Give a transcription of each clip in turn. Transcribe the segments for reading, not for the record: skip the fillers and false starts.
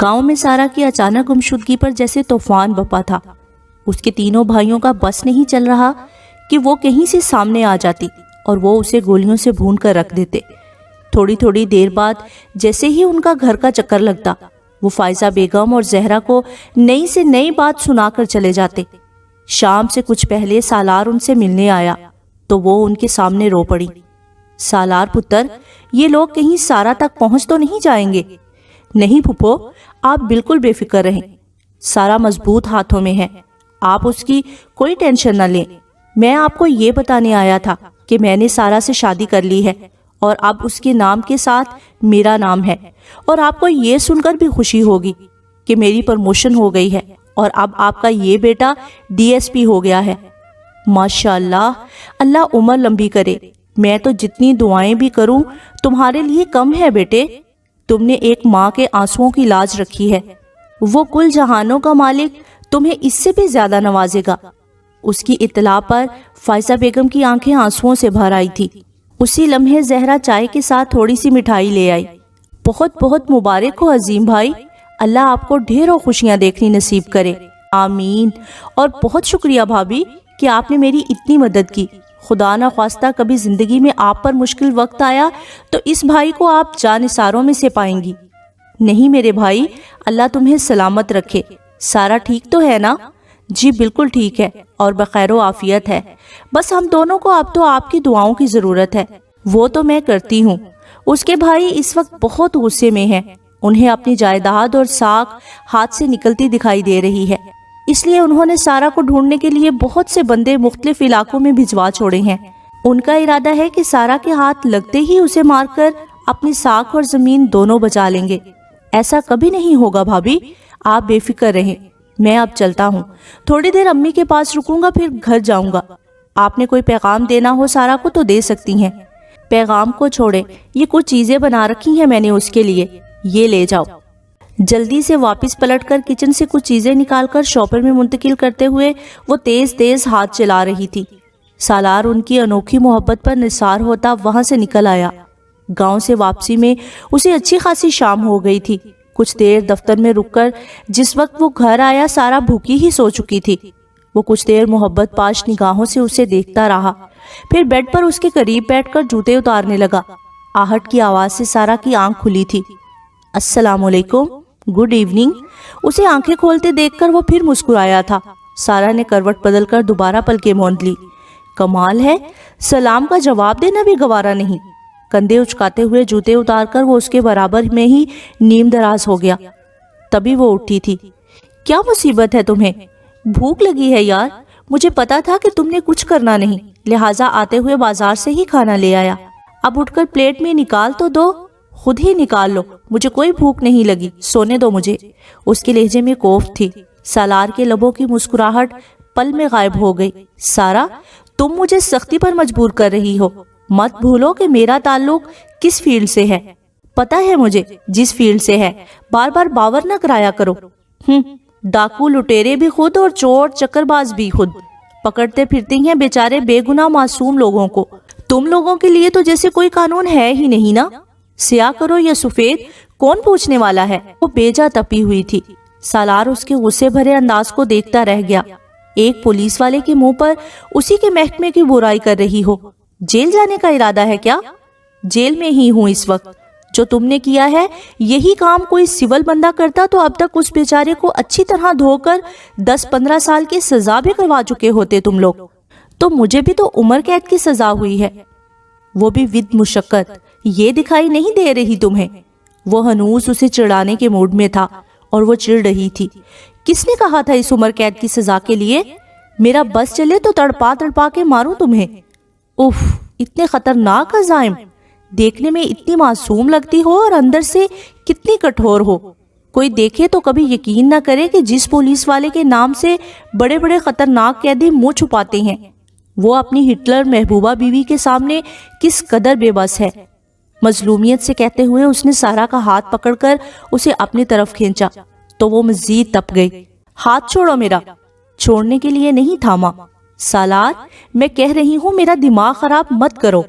گاؤں میں سارا کی اچانک گمشدگی پر جیسے طوفان بپا تھا۔ اس کے تینوں بھائیوں کا بس نہیں چل رہا کہ وہ کہیں سے سامنے آ جاتی اور وہ اسے گولیوں سے بھون کر رکھ دیتے۔ تھوڑی تھوڑی دیر بعد جیسے ہی ان کا گھر کا چکر لگتا، وہ فائزہ بیگم اور زہرا کو نئی سے نئی بات سنا کر چلے جاتے۔ شام سے کچھ پہلے سالار ان سے ملنے آیا تو وہ ان کے سامنے رو پڑی۔ سالار پتر، یہ لوگ کہیں سارا تک پہنچ تو نہیں جائیں گے؟ نہیں پھپھو، آپ بالکل بے فکر رہیں، سارا مضبوط ہاتھوں میں ہے، آپ اس کی کوئی ٹینشن نہ لیں۔ میں آپ کو یہ بتانے آیا تھا کہ میں نے سارا سے شادی کر لی ہے اور اب اس کے نام کے ساتھ میرا نام ہے، اور آپ کو یہ سن کر بھی خوشی ہوگی کہ میری پروموشن ہو گئی ہے اور اب آپ کا یہ بیٹا ڈی ایس پی ہو گیا ہے۔ ماشاءاللہ، اللہ عمر لمبی کرے۔ میں تو جتنی دعائیں بھی کروں تمہارے لیے کم ہے بیٹے۔ تم نے ایک ماں کے آنسوؤں کی لاج رکھی ہے، وہ کل جہانوں کا مالک تمہیں اس سے بھی زیادہ نوازے گا۔ اس کی اطلاع پر فائزہ بیگم کی آنکھیں آنسوؤں سے بھر آئی تھی۔ اسی لمحے زہرا چائے کے ساتھ تھوڑی سی مٹھائی لے آئی۔ بہت بہت مبارک ہو عظیم بھائی، اللہ آپ کو ڈھیروں خوشیاں دیکھنی نصیب کرے۔ آمین۔ اور بہت شکریہ بھابھی کہ آپ نے میری اتنی مدد کی۔ خدا نہ خواستہ کبھی زندگی میں آپ پر مشکل وقت آیا تو اس بھائی کو آپ جانثاروں میں سے پائیں گی۔ نہیں میرے بھائی، اللہ تمہیں سلامت رکھے۔ سارا ٹھیک تو ہے نا؟ جی بالکل ٹھیک ہے اور بخیر و عافیت ہے، بس ہم دونوں کو اب تو آپ کی دعاؤں کی ضرورت ہے۔ وہ تو میں کرتی ہوں۔ اس کے بھائی اس وقت بہت غصے میں ہیں، انہیں اپنی جائیداد اور ساکھ ہاتھ سے نکلتی دکھائی دے رہی ہے، اس لیے انہوں نے سارا کو ڈھونڈنے کے لیے بہت سے بندے مختلف علاقوں میں بھجوا چھوڑے ہیں۔ ان کا ارادہ ہے کہ سارا کے ہاتھ لگتے ہی اسے مار کر اپنی ساکھ اور زمین دونوں بچا لیں گے۔ ایسا کبھی نہیں ہوگا بھابھی، آپ بے فکر رہیں۔ میں اب چلتا ہوں، تھوڑی دیر امی کے پاس رکوں گا، پھر گھر جاؤں گا۔ آپ نے کوئی پیغام دینا ہو سارا کو تو دے سکتی ہیں۔ پیغام کو چھوڑیں، یہ کچھ چیزیں بنا رکھی ہیں میں نے اس کے لیے، یہ لے جاؤ۔ جلدی سے واپس پلٹ کر کچن سے کچھ چیزیں نکال کر شاپر میں منتقل کرتے ہوئے وہ تیز تیز ہاتھ چلا رہی تھی۔ سالار ان کی انوکھی محبت پر نثار ہوتا وہاں سے نکل آیا۔ گاؤں سے واپسی میں اسے اچھی خاصی شام ہو گئی تھی۔ کچھ دیر دفتر میں رک کر جس وقت وہ گھر آیا سارا بھوکی ہی سو چکی تھی۔ وہ کچھ دیر محبت پاش نگاہوں سے اسے دیکھتا رہا، پھر بیڈ پر اس کے قریب بیٹھ کر جوتے اتارنے لگا۔ آہٹ کی آواز سے سارا کی آنکھ کھلی تھی۔ السلام علیکم، گڈ ایوننگ۔ اسے آنکھیں کھولتے دیکھ کر وہ پھر مسکرایا تھا۔ سارا نے کروٹ بدل کر دوبارہ پلکیں موند لی۔ کمال ہے، سلام کا جواب دینا بھی گوارا نہیں۔ کندھے اچکاتے ہوئے جوتے اتار کر وہ اس کے برابر میں ہی نیم دراز ہو گیا۔ تبھی وہ اٹھی تھی۔ کیا مصیبت ہے تمہیں؟ بھوک لگی ہے یار، مجھے پتا تھا کہ تم نے کچھ کرنا نہیں، لہٰذا آتے ہوئے بازار سے ہی کھانا لے آیا۔ اب اٹھ کر پلیٹ میں نکال تو دو۔ خود ہی نکال لو، مجھے کوئی بھوک نہیں لگی، سونے دو مجھے۔ اس کے لہجے میں کوفت تھی۔ سالار کے لبوں کی مسکراہٹ پل میں غائب ہو گئی۔ سارا، تم مجھے سختی پر مجبور کر رہی ہو۔ مت بھولو کہ میرا تعلق کس فیلڈ سے ہے۔ پتہ ہے مجھے جس فیلڈ سے ہے، بار بار باور نہ کرایا کرو۔ ڈاکو لٹیرے بھی خود اور چور چکر باز بھی خود، پکڑتے پھرتی ہیں بیچارے بے گناہ معصوم لوگوں کو۔ تم لوگوں کے لیے تو جیسے کوئی قانون ہے ہی نہیں نا۔ سیاہ کرو یا سفید، کون پوچھنے والا ہے؟ وہ بیجا تپی ہوئی تھی۔ سالار اس کے غصے بھرے انداز کو دیکھتا رہ گیا۔ ایک پولیس والے کے منہ پر اسی کے محکمے کی برائی کر رہی ہو۔ جیل جانے کا ارادہ ہے کیا؟ جیل میں ہی ہوں اس وقت۔ جو تم نے کیا ہے یہی کام کوئی سول بندہ کرتا تو اب تک اس بیچارے کو اچھی طرح دھو کر 10-15 سال کی سزا بھی کروا چکے ہوتے تم لوگ۔ تو مجھے بھی تو عمر قید کی سزا ہوئی ہے، وہ بھی ود مشقت۔ یہ دکھائی نہیں دے رہی تمہیں؟ وہ ہنوز اسے چڑھانے کے موڈ میں تھا اور وہ چڑھ رہی تھی۔ کس نے کہا تھا اس عمر قید کی سزا کے لیے؟ میرا بس چلے تو تڑپا تڑپا کے ماروں تمہیں۔ اف، اتنے خطرناک عزائم، دیکھنے میں اتنی معصوم لگتی ہو اور اندر سے کتنی کٹھور ہو۔ کوئی دیکھے تو کبھی یقین نہ کرے کہ جس پولیس والے کے نام سے بڑے بڑے خطرناک قیدی منہ چھپاتے ہیں، وہ اپنی ہٹلر محبوبہ بیوی کے سامنے کس قدر بے بس ہے۔ مظلومیت سے کہتے ہوئے اس نے سارا کا ہاتھ پکڑ کر اسے اپنی طرف کھینچا تو وہ مزید تپ گئی۔ ہاتھ چھوڑو میرا۔ چھوڑنے کے لیے نہیں تھاما۔ سالار، میں کہہ رہی ہوں میرا دماغ خراب مت کرو،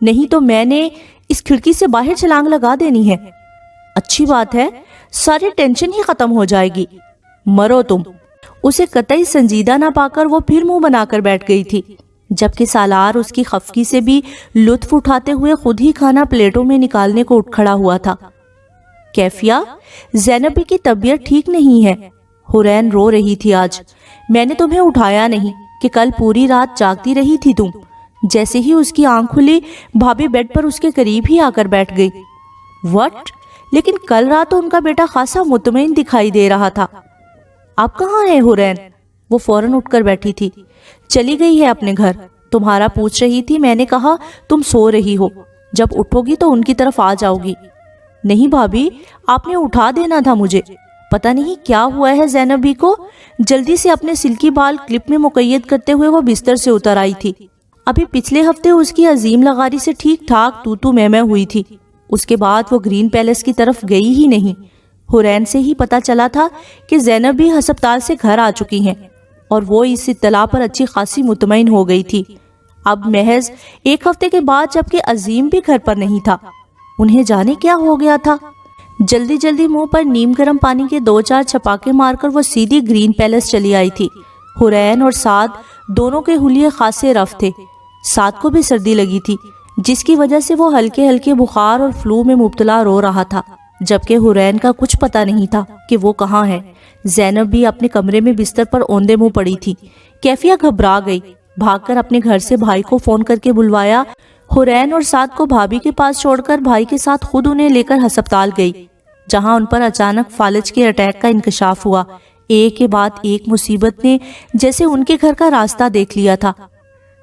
نہیں تو میں نے اس کھڑکی سے باہر چھلانگ لگا دینی ہے۔ اچھی بات ہے، ساری ٹینشن ہی ختم ہو جائے گی، مرو تم۔ اسے قطعی سنجیدہ نہ پا کر وہ پھر منہ بنا کر بیٹھ گئی تھی، جبکہ سالار اس کی خفگی سے بھی لطف اٹھاتے ہوئے خود ہی کھانا پلیٹوں میں نکالنے کو اٹھ کھڑا ہوا تھا۔ کیفیہ، زینبی کی طبیعت ٹھیک نہیں ہے، حورین رو رہی تھی آج، میں نے تمہیں اٹھایا نہیں کہ کل پوری رات جاگتی رہی تھی تم۔ جیسے ہی اس کی آنکھ کھلی، بھابی بیڈ پر اس کے قریب ہی آ کر بیٹھ گئی۔ وٹ؟ لیکن کل رات تو ان کا بیٹا خاصا مطمئن دکھائی دے رہا تھا۔ آپ کہاں ہیں حورین؟ وہ فوراً اٹھ کر بیٹھی تھی۔ چلی گئی ہے اپنے گھر، تمہارا پوچھ رہی تھی، میں نے کہا تم سو رہی ہو، جب اٹھو گی تو ان کی طرف آ جاؤ گی۔ نہیں بھابی، آپ نے اٹھا دینا تھا مجھے، پتہ نہیں کیا ہوا ہے زینبی کو۔ جلدی سے اپنے سلکی بال کلپ میں مقید کرتے ہوئے وہ بستر سے اتر آئی تھی۔ ابھی پچھلے ہفتے اس کی عظیم لغاری سے ٹھیک ٹھاک تو میں ہوئی تھی، اس کے بعد وہ گرین پیلس کی طرف گئی ہی نہیں۔ حورین سے ہی پتا چلا تھا کہ زینب بھی ہسپتال سے گھر آ چکی ہیں، اور وہ اس اطلاع پر اچھی خاصی مطمئن ہو گئی تھی۔ اب محض ایک ہفتے کے بعد، جبکہ عظیم بھی گھر پر نہیں تھا، انہیں جانے کیا ہو گیا تھا۔ جلدی جلدی منہ پر نیم گرم پانی کے 2-4 چھپاکے مار کر وہ سیدھی گرین پیلس چلی آئی تھی۔ حورین اور سعد دونوں کے حلیے خاصے رف تھے۔ سعد کو بھی سردی لگی تھی، جس کی وجہ سے وہ ہلکے ہلکے بخار اور فلو میں مبتلا رو رہا تھا، جبکہ حورین کا کچھ پتہ نہیں تھا کہ وہ کہاں ہے۔ زینب بھی اپنے کمرے میں بستر پر اوندے منہ پڑی تھی۔ کیفیہ گھبرا گئی، بھاگ کر اپنے گھر سے بھائی کو فون کر کے بلوایا۔ حورین اور سعد کو بھابی کے پاس چھوڑ کر بھائی کے ساتھ خود انہیں لے کر ہسپتال گئی، جہاں ان پر اچانک فالج کے اٹیک کا انکشاف ہوا۔ ایک کے بعد ایک مصیبت نے جیسے ان کے گھر کا راستہ دیکھ لیا تھا۔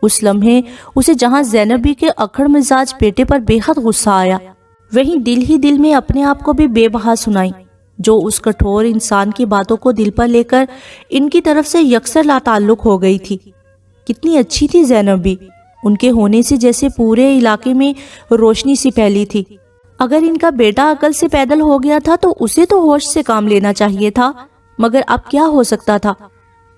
اس لمحے اسے جہاں زینبی کے اکھڑ مزاج بیٹے پر بے حد غصہ آیا، وہیں دل ہی دل میں اپنے آپ کو بھی بے بہا سنائی، جو اس کٹھور انسان کی باتوں کو دل پر لے کر ان کی طرف سے یکسر لا تعلق ہو گئی تھی۔ کتنی اچھی تھی زینبی، ان کے ہونے سے جیسے پورے علاقے میں روشنی سی پھیلی تھی۔ اگر ان کا بیٹا عقل سے پیدل ہو گیا تھا تو اسے تو ہوش سے کام لینا چاہیے تھا، مگر اب کیا ہو سکتا تھا؟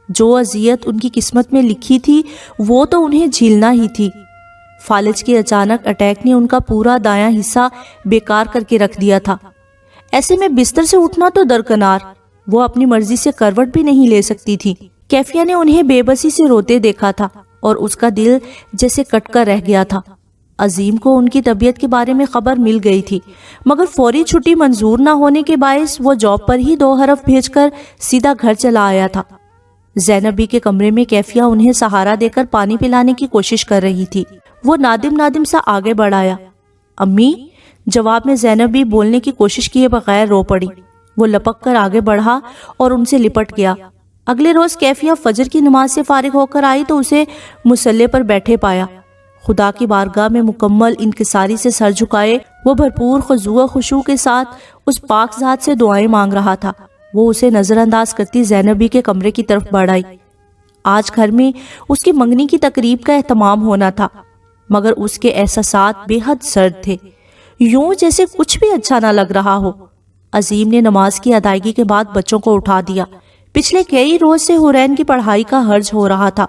جو اذیت ان کی قسمت میں لکھی تھی وہ تو انہیں جھیلنا ہی تھی۔ فالج کے اچانک اٹیک نے ان کا پورا دایاں حصہ بیکار کر کے رکھ دیا تھا۔ ایسے میں بستر سے اٹھنا تو درکنار، وہ اپنی مرضی سے کروٹ بھی نہیں لے سکتی تھی۔ کیفیہ نے انہیں بے بسی سے روتے دیکھا تھا اور اس کا دل جیسے کٹ کر رہ گیا تھا۔ عظیم کو ان کی طبیعت کے بارے میں خبر مل گئی تھی، مگر فوری چھٹی منظور نہ ہونے کے باعث وہ جاب پر ہی 2 حرف بھیج کر سیدھا گھر چلا آیا تھا۔ زینبی کے کمرے میں کیفیہ انہیں سہارا دے کر پانی پلانے کی کوشش کر رہی تھی۔ وہ نادم سا آگے بڑھ آیا۔ امی، جواب میں زینبی بولنے کی کوشش کیے بغیر رو پڑی۔ وہ لپک کر آگے بڑھا اور ان سے لپٹ گیا۔ اگلے روز کیفیہ فجر کی نماز سے فارغ ہو کر آئی تو اسے مصلی پر بیٹھے پایا۔ خدا کی بارگاہ میں مکمل انکساری سے سر جھکائے وہ بھرپور خضوع و خشوع کے ساتھ اس پاک ذات سے دعائیں مانگ رہا تھا۔ وہ اسے نظر انداز کرتی زینبی کے کمرے کی طرف بڑھ آئی۔ آج گھر میں اس کی منگنی کی تقریب کا اہتمام ہونا تھا، مگر اس کے احساسات بے حد سرد تھے، یوں جیسے کچھ بھی اچھا نہ لگ رہا ہو۔ عظیم نے نماز کی ادائیگی کے بعد بچوں کو اٹھا دیا۔ پچھلے کئی روز سے حورین کی پڑھائی کا حرج ہو رہا تھا۔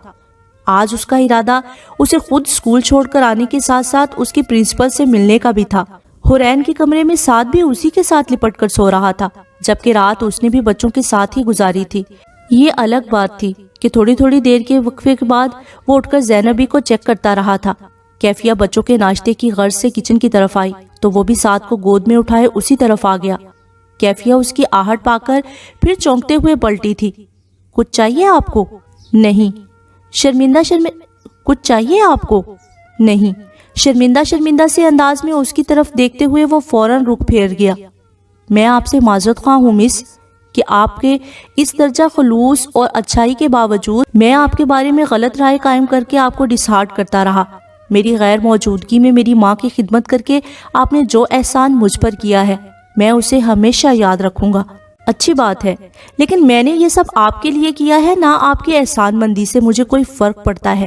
آج اس کا ارادہ اسے خود اسکول چھوڑ کر آنے کے ساتھ ساتھ اس کی پرنسپل سے ملنے کا بھی تھا۔ حورین کے کمرے میں سعد بھی اسی کے ساتھ لپٹ کر سو رہا تھا، جبکہ رات اس نے بھی بچوں کے ساتھ ہی گزاری تھی۔ یہ الگ بات تھی کہ تھوڑی تھوڑی دیر کے وقفے کے بعد وہ اٹھ کر زینبی کو چیک کرتا رہا تھا۔ کیفیہ بچوں کے ناشتے کی غرض سے کچن کی طرف آئی تو وہ بھی سعد کو گود میں اٹھائے اسی طرف آ گیا۔ کیفیہ اس کی آہٹ پا کر پھر چونکتے ہوئے پلٹی تھی۔ کچھ چاہیے آپ کو؟ نہیں۔ کچھ چاہیے آپ کو؟ نہیں۔ شرمندہ سے انداز میں اس کی طرف دیکھتے ہوئے وہ فوراً رخ پھیر گیا۔ میں آپ سے معذرت خواہ ہوں مس کہ آپ کے اس درجہ خلوص اور اچھائی کے باوجود میں آپ کے بارے میں غلط رائے قائم کر کے آپ کو ڈسہارٹ کرتا رہا۔ میری غیر موجودگی میں میری ماں کی خدمت کر کے آپ نے جو احسان مجھ پر کیا ہے میں اسے ہمیشہ یاد رکھوں گا۔ اچھی بات ہے، لیکن میں نے یہ سب آپ کے لیے کیا ہے، نہ آپ کی احسان مندی سے مجھے کوئی فرق پڑتا ہے۔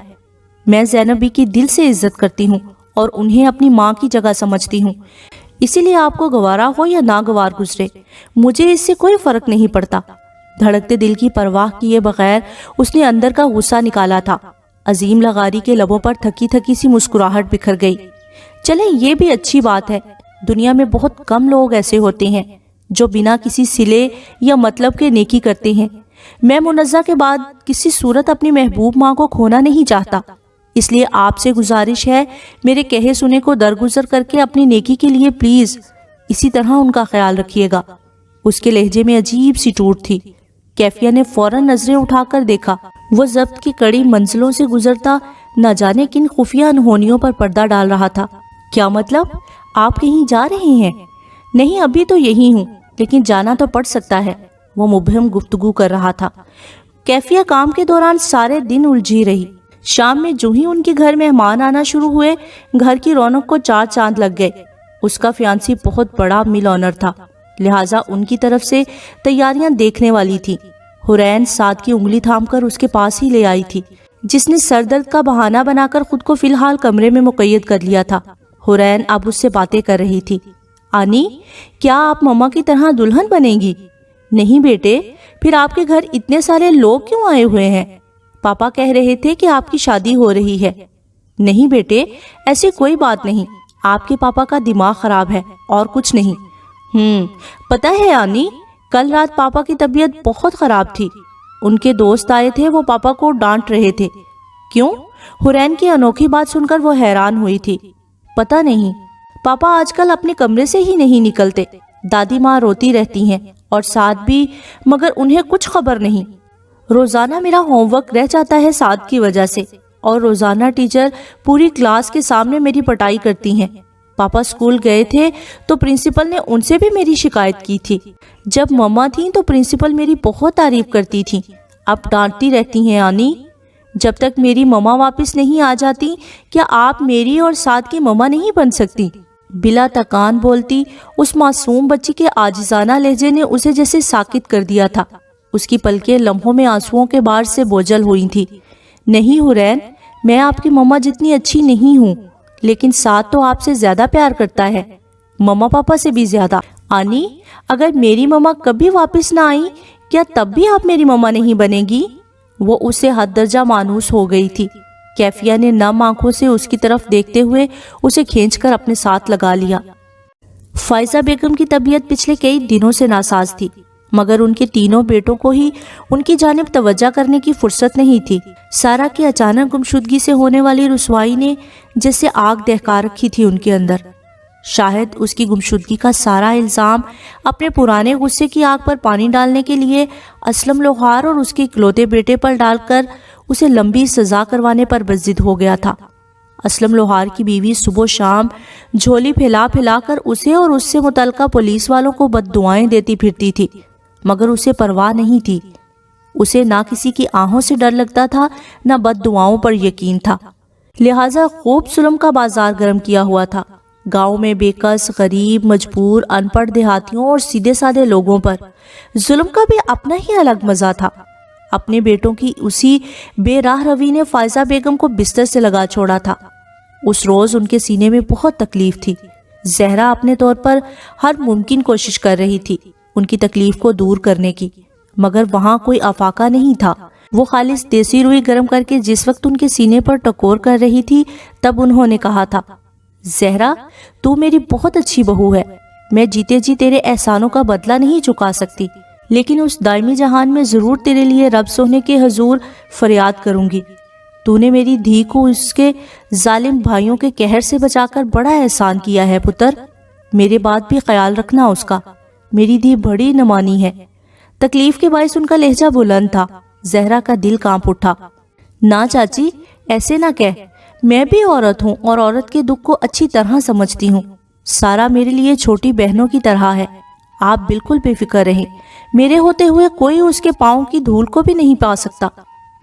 میں زینبی کی دل سے عزت کرتی ہوں اور انہیں اپنی ماں کی جگہ سمجھتی ہوں، اسی لیے آپ کو گوارا ہو یا ناگوار گزرے مجھے اس سے کوئی فرق نہیں پڑتا۔ دھڑکتے دل کی پرواہ کیے بغیر اس نے اندر کا غصہ نکالا تھا۔ عظیم لغاری کے لبوں پر تھکی تھکی سی مسکراہٹ بکھر گئی۔ چلیں، یہ بھی اچھی بات ہے، دنیا میں بہت کم لوگ ایسے ہوتے ہیں جو بنا کسی صلے یا مطلب کے نیکی کرتے ہیں۔ میں منزہ کے بعد کسی صورت اپنی محبوب ماں کو کھونا نہیں چاہتا، اس لیے آپ سے گزارش ہے میرے کہے سنے کو درگزر کر کے اپنی نیکی کے لیے پلیز اسی طرح ان کا خیال رکھیے گا۔ اس کے لہجے میں عجیب سی ٹوٹ تھی۔ کیفیہ نے فوراً نظریں اٹھا کر دیکھا۔ وہ ضبط کی کڑی منزلوں سے گزرتا نہ جانے کن خفیہ انہونیوں پر پردہ ڈال رہا تھا۔ کیا مطلب؟ آپ کہیں جا رہے ہیں؟ نہیں، ابھی تو یہی ہوں، لیکن جانا تو پڑ سکتا ہے۔ وہ مبہم گفتگو کر رہا تھا۔ کیفیہ کام کے دوران سارے دن الجھی رہی۔ شام میں جو ہی ان کے گھر مہمان آنا شروع ہوئے، گھر کی رونق کو چار چاند لگ گئے۔ اس کا فیانسی بہت بڑا مل آنر تھا، لہٰذا ان کی طرف سے تیاریاں دیکھنے والی تھی۔ حورین سعد کی انگلی تھام کر اس کے پاس ہی لے آئی تھی، جس نے سر درد کا بہانہ بنا کر خود کو فی الحال کمرے میں مقید کر لیا تھا۔ حورین اب اس سے باتیں کر رہی تھی۔ آنی، کیا آپ مما کی طرح دلہن بنیں گی؟ نہیں بیٹے، پھر آپ کے گھر اتنے سارے لوگ کیوں آئے ہوئے ہیں؟ پاپا کہہ رہے تھے کہ آپ کی شادی ہو رہی ہے۔ نہیں بیٹے، ایسی کوئی بات نہیں، آپ کے پاپا کا دماغ خراب ہے اور کچھ نہیں۔ پتہ ہے آنی، کل رات پاپا کی طبیعت بہت خراب تھی۔ ان کے دوست آئے تھے، وہ پاپا کو ڈانٹ رہے تھے۔ کیوں؟ حورین کی انوکھی بات سن کر وہ حیران ہوئی تھی۔ پتہ نہیں، پاپا آج کل اپنے کمرے سے ہی نہیں نکلتے۔ دادی ماں روتی رہتی ہیں اور سعد بھی، مگر انہیں کچھ خبر نہیں۔ روزانہ میرا ہوم ورک رہ جاتا ہے سعد کی وجہ سے، اور روزانہ ٹیچر پوری کلاس کے سامنے میری پٹائی کرتی ہیں۔ پاپا اسکول گئے تھے تو پرنسپل نے ان سے بھی میری شکایت کی تھی۔ جب مما تھیں تو پرنسپل میری بہت تعریف کرتی تھی، اب ڈانٹتی رہتی ہیں آنی۔ جب تک میری مما واپس نہیں آ جاتی، کیا آپ میری اور سعد کی مما نہیں بن سکتی؟ بلا تکان بولتی اس معصوم بچی کے عاجزانہ لہجے نے اسے جیسے ساکت کر دیا تھا۔ اس کی پلکیں لمحوں میں آنسوؤں کے بار سے بوجھل ہوئی تھی۔ نہیں حورین، میں آپ کی مما جتنی اچھی نہیں ہوں، لیکن سعد تو آپ سے زیادہ پیار کرتا ہے، مما پاپا سے بھی زیادہ۔ آنی، اگر میری مما کبھی واپس نہ آئی، کیا تب بھی آپ میری مما نہیں بنے گی؟ وہ اسے حد درجہ مانوس ہو گئی تھی۔ کیفیہ نے نم آنکھوں سے اس کی طرف دیکھتے ہوئے اسے کھینچ کر اپنے ساتھ لگا لیا۔ فائزہ بیگم کی طبیعت پچھلے کئی دنوں سے ناساز تھی، مگر ان کے تینوں بیٹوں کو ہی ان کی جانب توجہ کرنے کی فرصت نہیں تھی۔ سارا کی اچانک گمشدگی سے ہونے والی رسوائی نے جیسے آگ دہکا رکھی تھی ان کے اندر۔ شاہد اس کی گمشدگی کا سارا الزام اپنے پرانے غصے کی آگ پر پانی ڈالنے کے لیے اسلم لوہار اور اس کے اکلوتے بیٹے پر ڈال کر اسے لمبی سزا کروانے پر بضد ہو گیا تھا۔ اسلم لوہار کی بیوی صبح و شام جھولی پھیلا پھیلا کر اسے اور اس سے متعلقہ پولیس والوں کو بد دعائیں دیتی پھرتی تھی، مگر اسے پرواہ نہیں تھی۔ اسے نہ کسی کی آہوں سے ڈر لگتا تھا، نہ بد دعاؤں پر یقین تھا، لہٰذا خوب ظلم کا بازار گرم کیا ہوا تھا۔ گاؤں میں بے کس، غریب، مجبور، ان پڑھ دیہاتیوں اور سیدھے سادے لوگوں پر ظلم کا بھی اپنا ہی الگ مزہ تھا۔ اپنے بیٹوں کی اسی بے راہ روی نے فائزہ بیگم کو بستر سے لگا چھوڑا تھا۔ اس روز ان کے سینے میں بہت تکلیف تھی۔ زہرا اپنے طور پر ہر ممکن کوشش کر رہی تھی ان کی تکلیف کو دور کرنے کی، مگر وہاں کوئی افاقہ نہیں تھا۔ وہ خالص دیسی روئی گرم کر کے جس وقت ان کے سینے پر ٹکور کر رہی تھی، تب انہوں نے کہا تھا، زہرا، تو میری بہت اچھی بہو ہے، میں جیتے جی تیرے احسانوں کا بدلہ نہیں چکا سکتی، لیکن اس دائمی جہان میں ضرور تیرے لیے رب سونے کے حضور فریاد کروں گی۔ تو نے میری دھی کو اس کے ظالم بھائیوں کے قہر سے بچا کر بڑا احسان کیا ہے پتر، میرے بات بھی خیال رکھنا اس کا، میری دھی بڑی نمانی ہے۔ تکلیف کے باعث ان کا لہجہ بلند تھا۔ زہرا کا دل کانپ اٹھا۔ نہ چاچی، ایسے نہ کہہ، میں بھی عورت ہوں اور عورت کے دکھ کو اچھی طرح سمجھتی ہوں۔ سارا میرے لیے چھوٹی بہنوں کی طرح ہے، آپ بالکل بے فکر رہیں، میرے ہوتے ہوئے کوئی اس کے پاؤں کی دھول کو بھی نہیں پا سکتا۔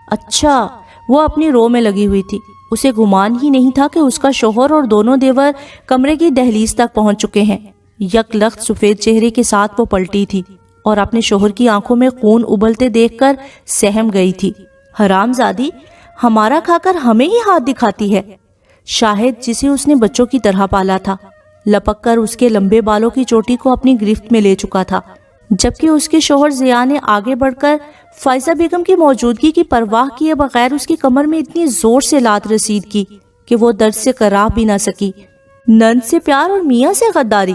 اچھا، وہ اپنی رو میں لگی ہوئی تھی۔ اسے گمان ہی نہیں تھا کہ اس کا شوہر اور دونوں دیور کمرے کی دہلیز تک پہنچ چکے ہیں۔ یک لخت سفید چہرے کے ساتھ وہ پلٹی تھی اور اپنے شوہر کی آنکھوں میں خون ابلتے دیکھ کر سہم گئی تھی۔ حرام زادی، ہمارا کھا کر ہمیں ہی ہاتھ دکھاتی ہے۔ شاہد، جسے اس نے بچوں کی طرح پالا تھا، لپک کر اس کے لمبے بالوں کی چوٹی کو اپنی گرفت میں لے چکا تھا، جبکہ اس کے شوہر ضیاء نے آگے بڑھ کر فائزہ بیگم کی موجودگی کی پرواہ کیے بغیر اس کی کمر میں اتنی زور سے لات رسید کی کہ وہ درد سے کراہ بھی نہ سکی۔ نند سے پیار اور میاں سے غداری،